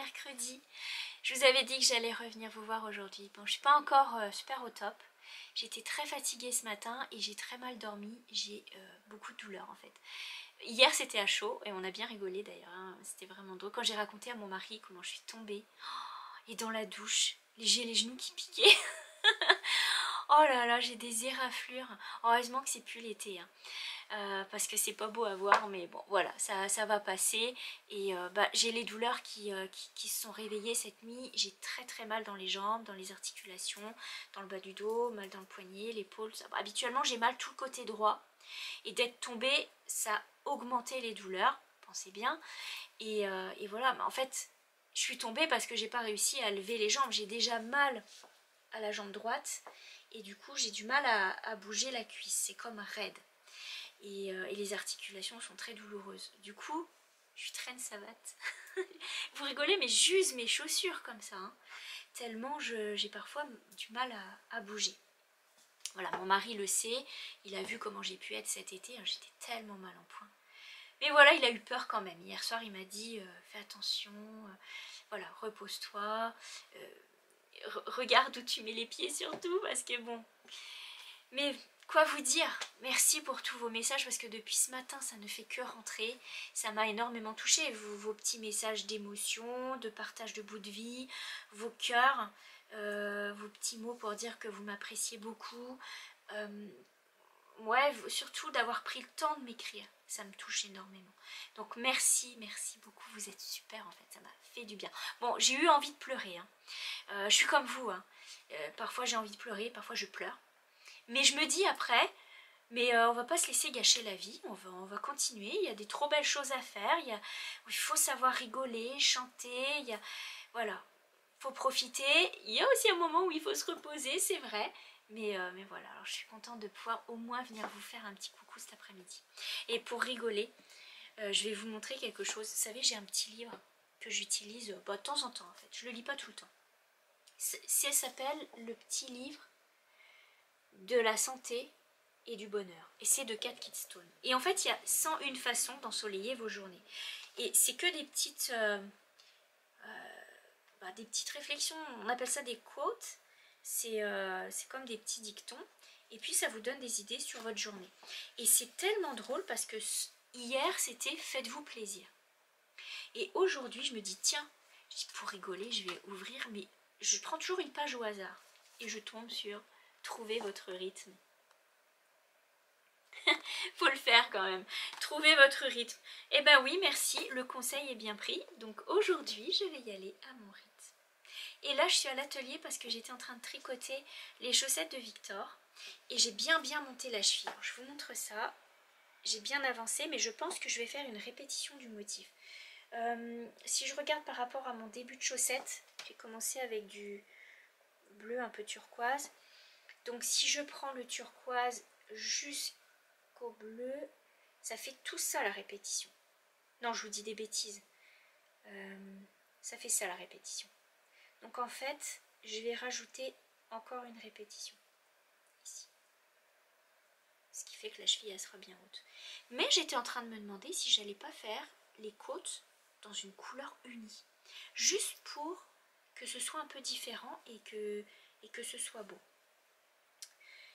mercredi. Je vous avais dit que j'allais revenir vous voir aujourd'hui. Bon, je suis pas encore super au top. J'étais très fatiguée ce matin et j'ai très mal dormi. J'ai beaucoup de douleurs en fait. Hier c'était à chaud et on a bien rigolé d'ailleurs, hein. C'était vraiment drôle. Quand j'ai raconté à mon mari comment je suis tombée, et dans la douche, j'ai les genoux qui piquaient. Oh là là, j'ai des éraflures. Heureusement que c'est plus l'été, hein. Parce que c'est pas beau à voir, mais bon voilà, ça va passer. Et j'ai les douleurs qui se sont réveillées cette nuit. J'ai très mal dans les jambes, dans les articulations, dans le bas du dos, mal dans le poignet, l'épaule. Habituellement j'ai mal tout le côté droit, et d'être tombée ça a augmenté les douleurs, pensez bien. Et voilà, mais en fait je suis tombée parce que j'ai pas réussi à lever les jambes. J'ai déjà mal à la jambe droite et du coup j'ai du mal à bouger la cuisse, c'est comme raide. Et les articulations sont très douloureuses. Du coup, je traîne savate. Vous rigolez, mais j'use mes chaussures comme ça, hein, tellement j'ai parfois du mal à bouger. Voilà, mon mari le sait, il a vu comment j'ai pu être cet été, hein, j'étais tellement mal en point. Mais voilà, il a eu peur quand même. Hier soir, il m'a dit fais attention, voilà, repose-toi, regarde où tu mets les pieds surtout, parce que bon. Mais quoi vous dire, merci pour tous vos messages parce que depuis ce matin ça ne fait que rentrer. Ça m'a énormément touchée, vos petits messages d'émotion, de partage de bouts de vie, vos cœurs, vos petits mots pour dire que vous m'appréciez beaucoup. Ouais, surtout d'avoir pris le temps de m'écrire, ça me touche énormément. Donc merci beaucoup, vous êtes super en fait, ça m'a fait du bien. Bon, j'ai eu envie de pleurer, hein. Je suis comme vous, hein. Parfois j'ai envie de pleurer, parfois je pleure. Mais je me dis après, mais on va pas se laisser gâcher la vie, on va continuer, il y a des trop belles choses à faire, il faut savoir rigoler, chanter, voilà, faut profiter. Il y a aussi un moment où il faut se reposer, c'est vrai, mais voilà, alors je suis contente de pouvoir au moins venir vous faire un petit coucou cet après-midi. Et pour rigoler, je vais vous montrer quelque chose. Vous savez, j'ai un petit livre que j'utilise de temps en temps en fait, je le lis pas tout le temps. Ça s'appelle Le petit livre de la santé et du bonheur, et c'est de Kat Kidston. Et en fait il y a 101 façons d'ensoleiller vos journées, et c'est que des petites réflexions, on appelle ça des quotes, c'est comme des petits dictons, et puis ça vous donne des idées sur votre journée. Et c'est tellement drôle parce que hier c'était faites-vous plaisir, et aujourd'hui je me dis tiens, pour rigoler je vais ouvrir, mais je prends toujours une page au hasard et je tombe sur trouver votre rythme. Faut le faire quand même, trouver votre rythme. Eh ben oui, merci, le conseil est bien pris. Donc aujourd'hui je vais y aller à mon rythme. Et là je suis à l'atelier parce que j'étais en train de tricoter les chaussettes de Victor, et j'ai bien monté la cheville. Alors, je vous montre ça, j'ai bien avancé, mais je pense que je vais faire une répétition du motif. Si je regarde par rapport à mon début de chaussette, j'ai commencé avec du bleu un peu turquoise. Donc si je prends le turquoise jusqu'au bleu, ça fait tout ça la répétition. Non, je vous dis des bêtises. Ça fait ça la répétition. Donc en fait, je vais rajouter encore une répétition ici. Ce qui fait que la cheville elle sera bien haute. Mais j'étais en train de me demander si j'allais pas faire les côtes dans une couleur unie. Juste pour que ce soit un peu différent et que ce soit beau.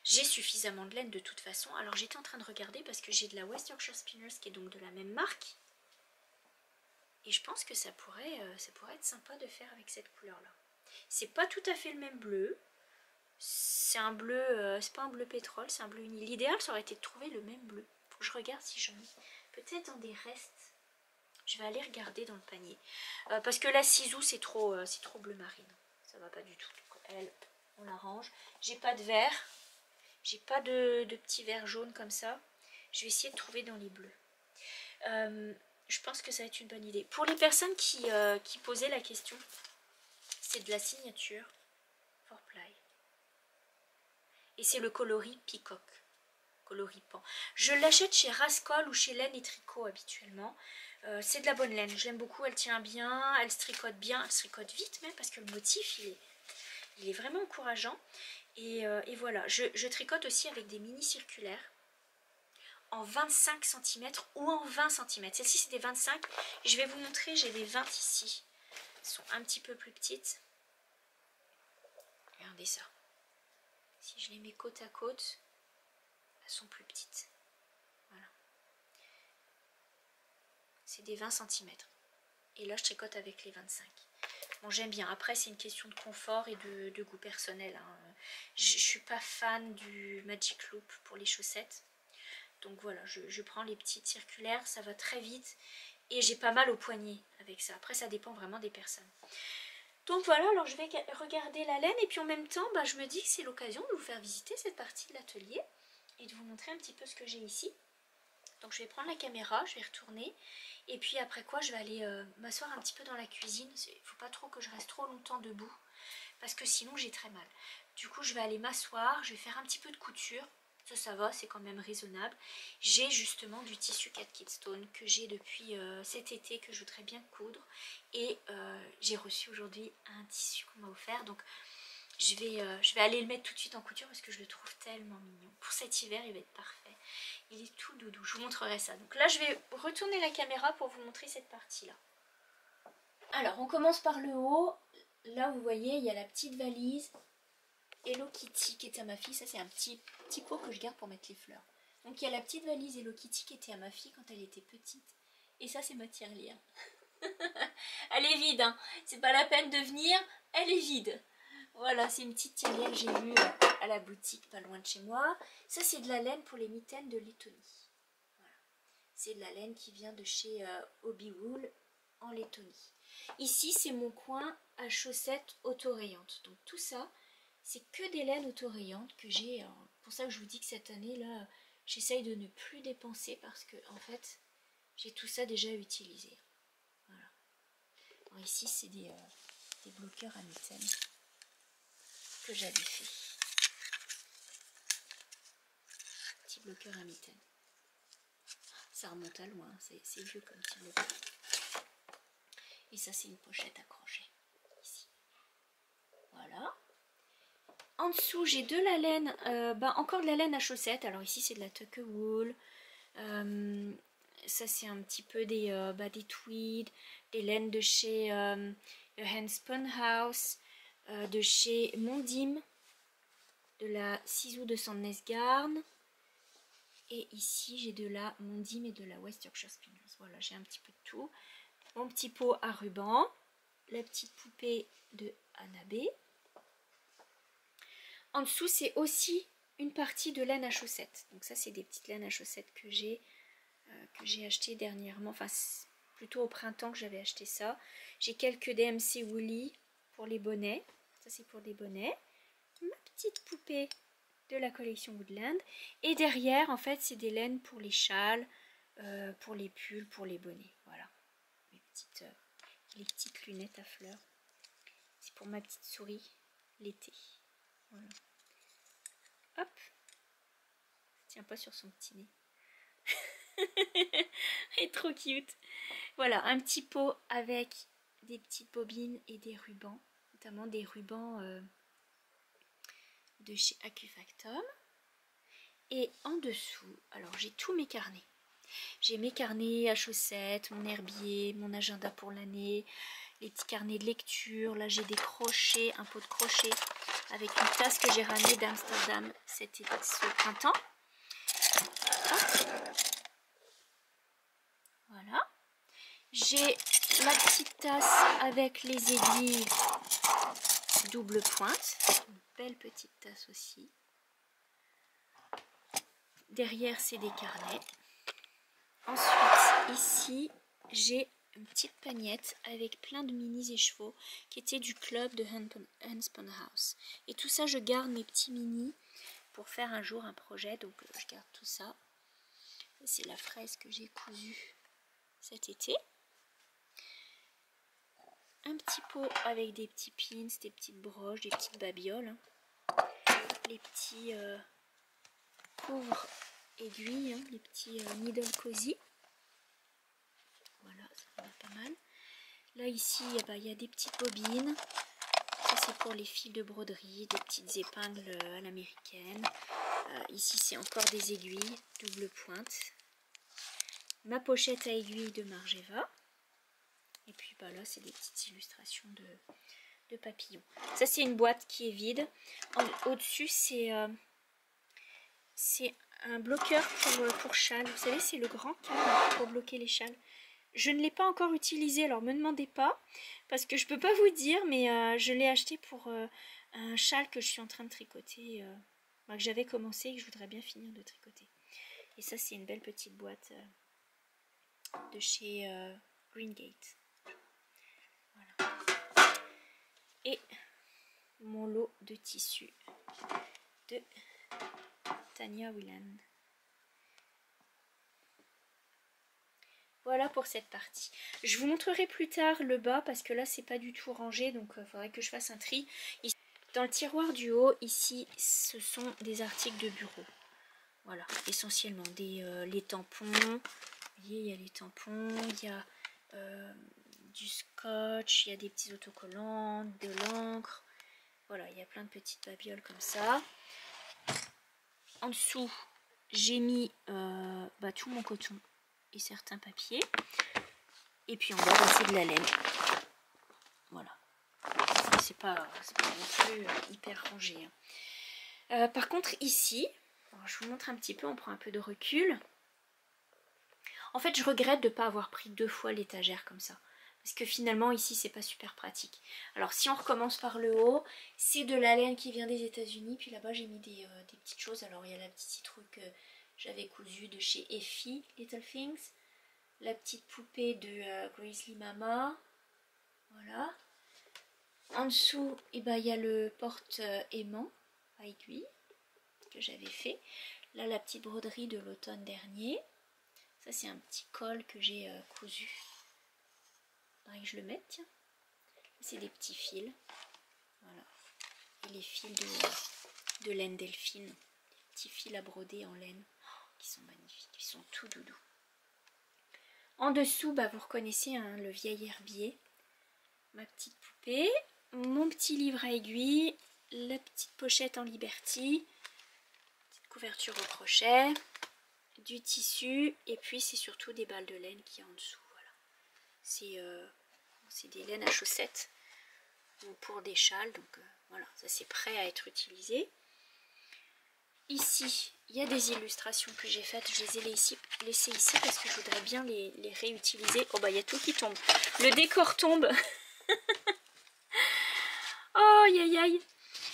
J'ai suffisamment de laine de toute façon. Alors j'étais en train de regarder parce que j'ai de la West Yorkshire Spinners qui est donc de la même marque. Et je pense que ça pourrait être sympa de faire avec cette couleur là. C'est pas tout à fait le même bleu. C'est un bleu, c'est pas un bleu pétrole, c'est un bleu uni. L'idéal ça aurait été de trouver le même bleu. Faut que je regarde si j'en ai. Peut-être dans des restes. Je vais aller regarder dans le panier. Parce que la Sisu c'est trop bleu marine. Ça va pas du tout. Elle, on la range. J'ai pas de vert. J'ai pas de petits verres jaunes comme ça. Je vais essayer de trouver dans les bleus. Je pense que ça va être une bonne idée. Pour les personnes qui posaient la question, c'est de la signature 4ply. Et c'est le coloris Peacock. Coloris pan. Je l'achète chez Rascol ou chez Laine et Tricot habituellement. C'est de la bonne laine. Je l'aime beaucoup. Elle tient bien. Elle se tricote bien. Elle se tricote vite même parce que le motif il est vraiment encourageant. Et voilà, je tricote aussi avec des mini circulaires en 25 cm ou en 20 cm. Celle-ci c'est des 25. Je vais vous montrer, j'ai des 20 ici. sont un petit peu plus petites. Regardez ça. Si je les mets côte à côte, elles sont plus petites. Voilà. C'est des 20 cm. Et là, je tricote avec les 25. Bon, j'aime bien. Après, c'est une question de confort et de goût personnel, hein. Je suis pas fan du Magic Loop pour les chaussettes. Donc voilà, je prends les petites circulaires, ça va très vite. Et j'ai pas mal au poignet avec ça. Après, ça dépend vraiment des personnes. Donc voilà, alors je vais regarder la laine. Et puis en même temps, bah, je me dis que c'est l'occasion de vous faire visiter cette partie de l'atelier. Et de vous montrer un petit peu ce que j'ai ici. Donc je vais prendre la caméra, je vais retourner. Et puis après quoi, je vais aller m'asseoir un petit peu dans la cuisine. Il ne faut pas trop que je reste trop longtemps debout. Parce que sinon j'ai très mal. Du coup, je vais aller m'asseoir, je vais faire un petit peu de couture. Ça va, c'est quand même raisonnable. J'ai justement du tissu Cat Kid Stone que j'ai depuis cet été, que je voudrais bien coudre. Et j'ai reçu aujourd'hui un tissu qu'on m'a offert. Donc je vais aller le mettre tout de suite en couture parce que je le trouve tellement mignon. Pour cet hiver, il va être parfait. Il est tout doudou, je vous montrerai ça. Donc là, je vais retourner la caméra pour vous montrer cette partie-là. Alors, on commence par le haut. Là, vous voyez, il y a la petite valise Hello Kitty qui est à ma fille. Ça, c'est un petit pot que je garde pour mettre les fleurs. Donc, il y a la petite valise Hello Kitty qui était à ma fille quand elle était petite. Et ça, c'est ma tirelire. Elle est vide, hein. C'est pas la peine de venir, elle est vide. Voilà, c'est une petite tirelire que j'ai vue à la boutique pas loin de chez moi. Ça, c'est de la laine pour les mitaines de Lettonie. Voilà. C'est de la laine qui vient de chez Hobby Wool en Lettonie. Ici, c'est mon coin à chaussettes autorayantes. Donc tout ça, c'est que des laines autorayantes que j'ai. Pour ça que je vous dis que cette année, là, j'essaye de ne plus dépenser parce que, en fait, j'ai tout ça déjà utilisé. Voilà. Alors ici, c'est des bloqueurs à mitaines que j'avais fait. Petit bloqueur à mitaines. Ça remonte à loin, c'est vieux comme petit bloqueur. Et ça, c'est une pochette accrochée. Ici. Voilà. En dessous, j'ai de la laine, encore de la laine à chaussettes. Alors ici, c'est de la tuck wool. Ça, c'est un petit peu des tweeds, des laines de chez Handspun House, de chez Mondim, de la Sisu de Sandnes Garn. Et ici, j'ai de la Mondim et de la West Yorkshire Spinners. Voilà, j'ai un petit peu de tout. Mon petit pot à ruban, la petite poupée de Annabé. En dessous, c'est aussi une partie de laine à chaussettes. Donc ça, c'est des petites laines à chaussettes que j'ai acheté dernièrement. Enfin, plutôt au printemps que j'avais acheté ça. J'ai quelques DMC Woolly pour les bonnets. Ça, c'est pour des bonnets. Ma petite poupée de la collection Woodland. Et derrière, en fait, c'est des laines pour les châles, pour les pulls, pour les bonnets. Voilà. Les petites lunettes à fleurs. C'est pour ma petite souris l'été. Voilà. Hop. Ça tient pas sur son petit nez. Elle est trop cute. Voilà, un petit pot avec des petites bobines et des rubans. Notamment des rubans de chez Accufactum. Et en dessous, alors j'ai tous mes carnets. J'ai mes carnets à chaussettes, mon herbier, mon agenda pour l'année, les petits carnets de lecture. Là, j'ai des crochets, un pot de crochet avec une tasse que j'ai ramenée d'Amsterdam ce printemps. Hop. Voilà. J'ai la petite tasse avec les aiguilles double pointe. Une belle petite tasse aussi. Derrière, c'est des carnets. Ensuite, ici, j'ai une petite pagnette avec plein de minis écheveaux qui étaient du club de Handspun House. Et tout ça, je garde mes petits minis pour faire un jour un projet. Donc, je garde tout ça. C'est la fraise que j'ai cousue cet été. Un petit pot avec des petits pins, des petites broches, des petites babioles. Les petits couvre aiguilles, les petits needle cozy. Voilà, ça va pas mal. Là ici, il y a des petites bobines. Ça c'est pour les fils de broderie, des petites épingles à l'américaine. Ici c'est encore des aiguilles, double pointe. Ma pochette à aiguilles de Margeva. Et puis bah, là c'est des petites illustrations de papillons. Ça c'est une boîte qui est vide. Au-dessus c'est un bloqueur pour châle. Vous savez, c'est le grand câble pour bloquer les châles. Je ne l'ai pas encore utilisé, alors me demandez pas, parce que je peux pas vous dire, mais je l'ai acheté pour un châle que je suis en train de tricoter, que j'avais commencé et que je voudrais bien finir de tricoter. Et ça c'est une belle petite boîte de chez Greengate. Voilà. Et mon lot de tissus de Tania Whelan. Voilà pour cette partie. Je vous montrerai plus tard le bas parce que là c'est pas du tout rangé, donc il faudrait que je fasse un tri. Ici, dans le tiroir du haut, ici ce sont des articles de bureau. Voilà, essentiellement les tampons. Vous voyez, il y a les tampons, il y a du scotch, il y a des petits autocollants, de l'encre. Voilà, il y a plein de petites babioles comme ça. En dessous, j'ai mis tout mon coton et certains papiers. Et puis en bas, c'est de la laine. Voilà. C'est pas non plus hyper rangé. Hein. Par contre, ici, alors, je vous montre un petit peu, on prend un peu de recul. En fait, je regrette de ne pas avoir pris 2 fois l'étagère comme ça. Parce que finalement, ici, c'est pas super pratique. Alors, si on recommence par le haut, c'est de la laine qui vient des États-Unis. Puis là-bas, j'ai mis des petites choses. Alors, il y a la petite citrouille que j'avais cousue de chez Effie, Little Things. La petite poupée de Grizzly Mama. Voilà. En dessous, il y a le porte-aimant à aiguille que j'avais fait. Là, la petite broderie de l'automne dernier. Ça, c'est un petit col que j'ai cousu. Faudrait que je le mette, tiens. C'est des petits fils. Voilà. Et les fils de laine delphine. Des petits fils à broder en laine. Qui sont magnifiques. Ils sont tout doudous. En dessous, vous reconnaissez hein, le vieil herbier. Ma petite poupée. Mon petit livre à aiguille. La petite pochette en Liberty. Petite couverture au crochet. Du tissu. Et puis, c'est surtout des balles de laine qui y a en dessous. Voilà. C'est des laines à chaussettes ou pour des châles, donc voilà, ça c'est prêt à être utilisé. Ici, il y a des illustrations que j'ai faites, je les ai laissées ici parce que je voudrais bien les réutiliser. Oh il y a tout qui tombe, le décor tombe. Oh aïe aïe aïe,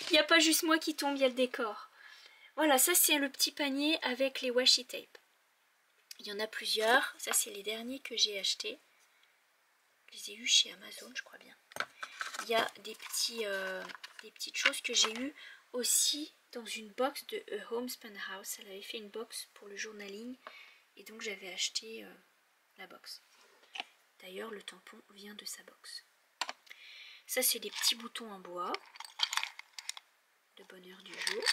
il n'y a pas juste moi qui tombe, il y a le décor. Voilà, ça c'est le petit panier avec les washi tape. Il y en a plusieurs, ça c'est les derniers que j'ai achetés. Je les ai eus chez Amazon, je crois bien. Il y a des petites choses que j'ai eues aussi dans une box de A Homespun House. Elle avait fait une box pour le journaling et donc j'avais acheté la box. D'ailleurs, le tampon vient de sa box. Ça, c'est des petits boutons en bois de bonheur du jour.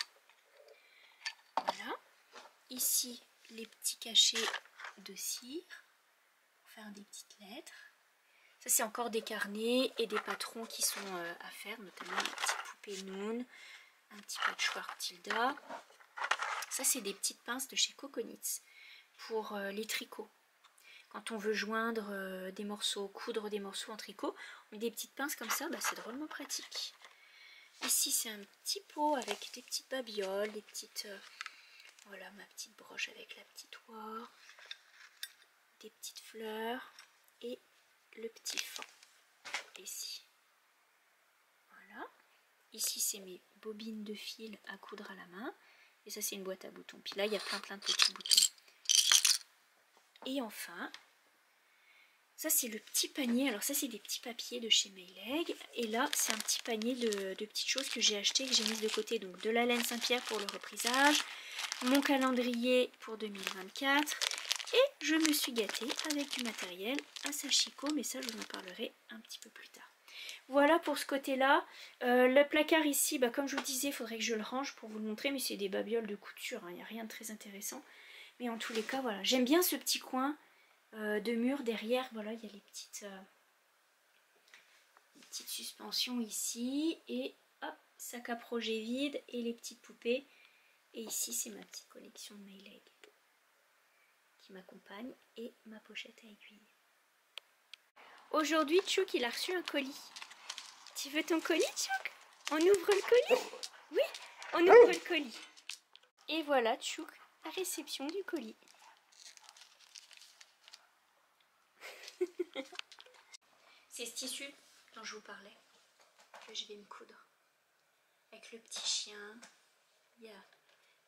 Voilà. Ici, les petits cachets de cire pour faire des petites lettres. Ça, c'est encore des carnets et des patrons qui sont à faire, notamment une petite poupée Noon, un petit patchwork Tilda. Ça, c'est des petites pinces de chez Coconits pour les tricots. Quand on veut joindre des morceaux, coudre des morceaux en tricot, on met des petites pinces comme ça, c'est drôlement pratique. Ici, c'est un petit pot avec des petites babioles, des petites... voilà, ma petite broche avec la petite oie, des petites fleurs et le petit fond ici. Voilà. Ici, c'est mes bobines de fil à coudre à la main. Et ça, c'est une boîte à boutons. Puis là, il y a plein de petits boutons. Et enfin, ça, c'est le petit panier. Alors ça, c'est des petits papiers de chez Mayleg. Et là, c'est un petit panier de petites choses que j'ai acheté, que j'ai mis de côté. Donc, de la laine Saint-Pierre pour le reprisage. Mon calendrier pour 2024. Et je me suis gâtée avec du matériel à Sashiko, mais ça je vous en parlerai un petit peu plus tard. Voilà pour ce côté-là. Le placard ici, comme je vous disais, il faudrait que je le range pour vous le montrer, mais c'est des babioles de couture, hein, il n'y a rien de très intéressant. Mais en tous les cas, voilà, j'aime bien ce petit coin de mur derrière. Voilà, il y a les petites suspensions ici, et hop, sac à projet vide, et les petites poupées. Et ici, c'est ma petite collection de Mayleg qui m'accompagne et ma pochette à aiguille. aujourd'hui, Tchouk, il a reçu un colis. Tu veux ton colis, Tchouk? On ouvre le colis? Oui, on ouvre le colis. Et voilà, Tchouk, la réception du colis. C'est ce tissu dont je vous parlais, que je vais me coudre. Avec le petit chien. Il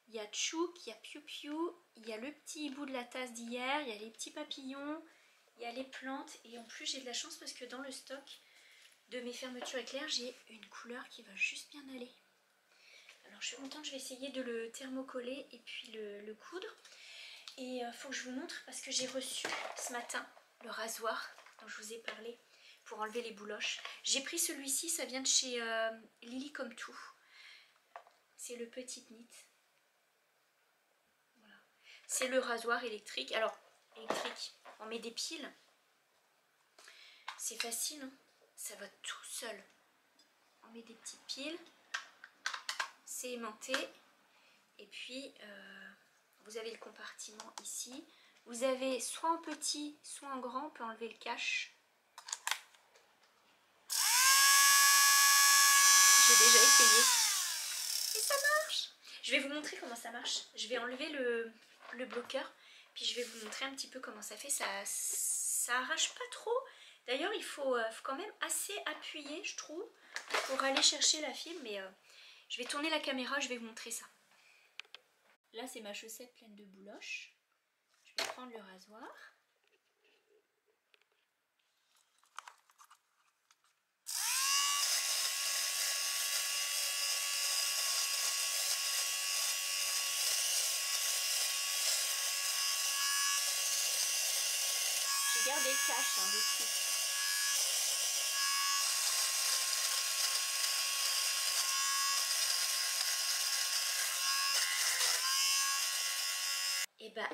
y a Tchouk, il y a Piu Piu, il y a le petit hibou de la tasse d'hier, il y a les petits papillons, il y a les plantes. Et en plus, j'ai de la chance parce que dans le stock de mes fermetures éclairs, j'ai une couleur qui va juste bien aller. Alors je suis contente, je vais essayer de le thermocoller et puis le coudre. Et il faut que je vous montre parce que j'ai reçu ce matin le rasoir dont je vous ai parlé pour enlever les bouloches. J'ai pris celui-ci, ça vient de chez Lily Comme Tout. C'est le Petit Knit. Voilà. C'est le rasoir électrique. Alors, électrique, on met des piles. C'est facile, hein, ça va tout seul. On met des petites piles. C'est aimanté. Et puis, vous avez le compartiment ici. Vous avez soit en petit, soit en grand. On peut enlever le cache. J'ai déjà essayé. Et ça marche. Je vais vous montrer comment ça marche. Je vais enlever le bloqueur. Puis je vais vous montrer un petit peu comment ça fait. Ça arrache pas trop. D'ailleurs, il faut quand même assez appuyer, je trouve, pour aller chercher la fibre. Mais je vais tourner la caméra, je vais vous montrer ça. Là, c'est ma chaussette pleine de bouloches. Je vais prendre le rasoir. J'ai gardé le cache dessus.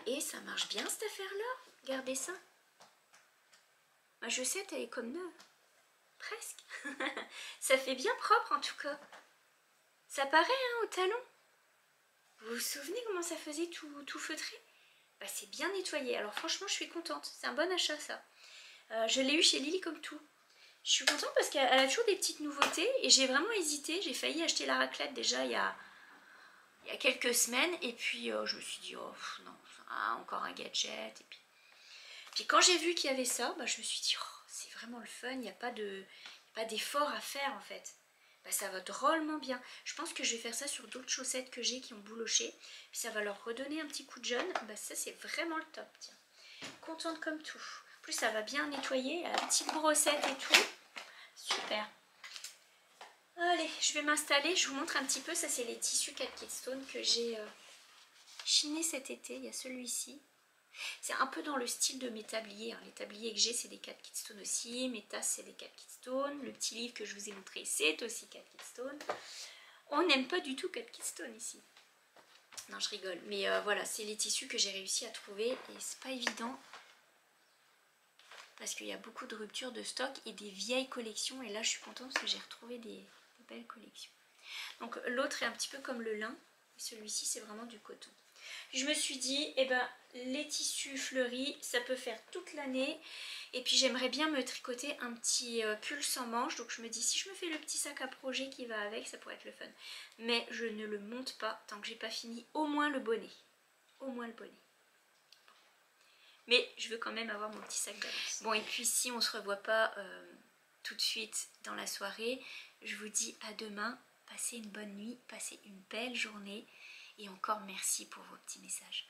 Et ça marche bien cette affaire-là. Regardez ça. Ma chaussette, elle est comme neuve. Presque. Ça fait bien propre en tout cas. Ça paraît hein, au talon. Vous vous souvenez comment ça faisait tout feutré? Bah, c'est bien nettoyé. Alors franchement, je suis contente. C'est un bon achat ça. Je l'ai eu chez Lily Comme Tout. Je suis contente parce qu'elle a toujours des petites nouveautés. Et j'ai vraiment hésité. J'ai failli acheter la raclette déjà il y a quelques semaines. Et puis je me suis dit, oh non, encore un gadget. Et puis quand j'ai vu qu'il y avait ça, bah, je me suis dit, oh, c'est vraiment le fun. Il n'y a pas d'effort à faire en fait. Bah, ça va drôlement bien. Je pense que je vais faire ça sur d'autres chaussettes que j'ai qui ont bouloché. Puis ça va leur redonner un petit coup de jeune. Bah, ça c'est vraiment le top. Tiens. Contente comme tout. En plus ça va bien nettoyer. La petite brossette et tout. Super. Allez, je vais m'installer. Je vous montre un petit peu. Ça c'est les tissus Cat Kid Stone que j'ai chiné cet été. Il y a celui-ci. C'est un peu dans le style de mes tabliers. Hein. Les tabliers que j'ai, c'est des Cat Kid Stone aussi. Mes tasses, c'est des Cat Kid Stone. Le petit livre que je vous ai montré, c'est aussi Cat Kid Stone. On n'aime pas du tout Cat Kid Stone ici. Non, je rigole. Mais voilà, c'est les tissus que j'ai réussi à trouver. Et c'est pas évident. Parce qu'il y a beaucoup de ruptures de stock et des vieilles collections. Et là, je suis contente parce que j'ai retrouvé des belles collections. Donc l'autre est un petit peu comme le lin. Celui-ci, c'est vraiment du coton. Je me suis dit, eh ben, les tissus fleuris, ça peut faire toute l'année. Et puis j'aimerais bien me tricoter un petit pull sans manches. Donc je me dis, si je me fais le petit sac à projet qui va avec, ça pourrait être le fun. Mais je ne le monte pas tant que j'ai pas fini au moins le bonnet. Au moins le bonnet. Mais je veux quand même avoir mon petit sac d'avance. Bon, et puis si on se revoit pas tout de suite dans la soirée, je vous dis à demain. Passez une bonne nuit, passez une belle journée. Et encore merci pour vos petits messages.